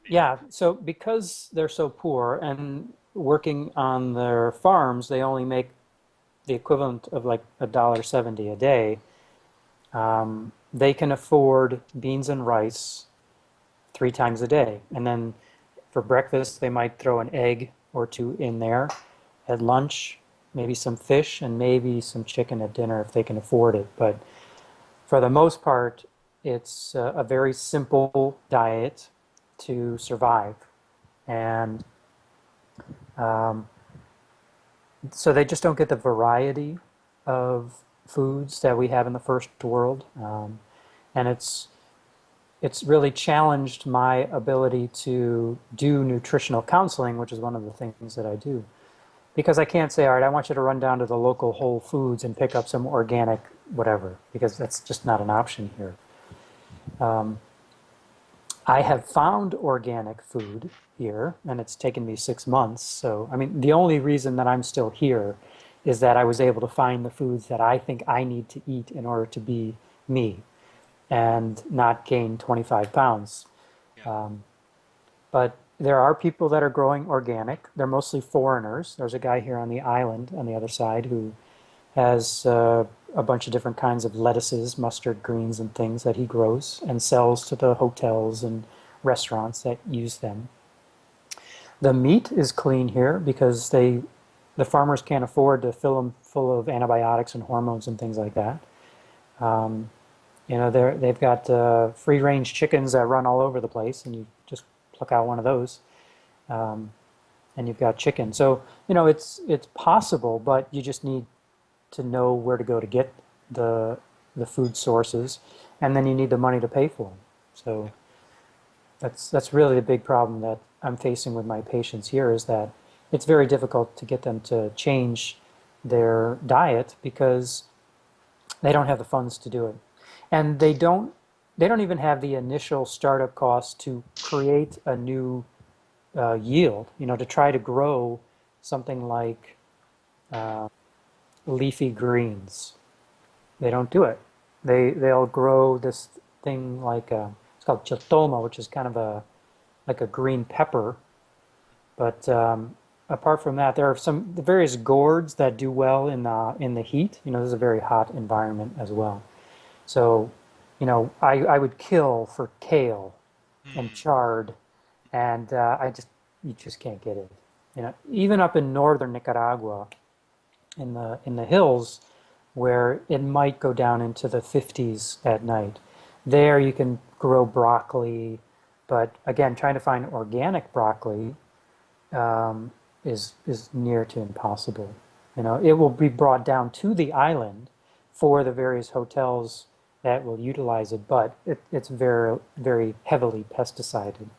Yeah, so because they're so poor and working on their farms, they only make the equivalent of like $1.70 a day. They can afford beans and rice 3 times a day. And then for breakfast, they might throw an egg or two in there. At lunch, maybe some fish and maybe some chicken at dinner if they can afford it. But for the most part, it's a very simple diet to survive. And um, so they just don't get the variety of foods that we have in the first world. And it's really challenged my ability to do nutritional counseling, which is one of the things that I do. Because I can't say, all right, I want you to run down to the local Whole Foods and pick up some organic whatever, because that's just not an option here. Um, I have found organic food here, and it's taken me 6 months. So, I mean, the only reason that I'm still here is that I was able to find the foods that I think I need to eat in order to be me and not gain 25 pounds. Yeah. Um, but there are people that are growing organic. They're mostly foreigners. There's a guy here on the island on the other side who has a bunch of different kinds of lettuces, mustard greens, and things that he grows and sells to the hotels and restaurants that use them. The meat is clean here because the farmers can't afford to fill them full of antibiotics and hormones and things like that. Um, they've got free range chickens that run all over the place, and you just pluck out one of those, um, and you've got chicken. So it's possible, but you just need to know where to go to get the the food sources, and then you need the money to pay for them. So that's really the big problem that I'm facing with my patients here is that it's very difficult to get them to change their diet because they don't have the funds to do it, and they don't even have the initial startup costs to create a new yield. To try to grow something like uh, leafy greens. They don't do it. They'll grow this thing like it's called chiltoma, which is kind of a like a green pepper. But apart from that, there are some the various gourds that do well in the heat. This is a very hot environment as well. So, I would kill for kale and Hmm. chard, and you just can't get it. Even up in northern Nicaragua, in the hills where it might go down into the 50s at night. There you can grow broccoli, but again, trying to find organic broccoli um, is near to impossible. It will be brought down to the island for the various hotels that will utilize it, but it's very, very heavily pesticided.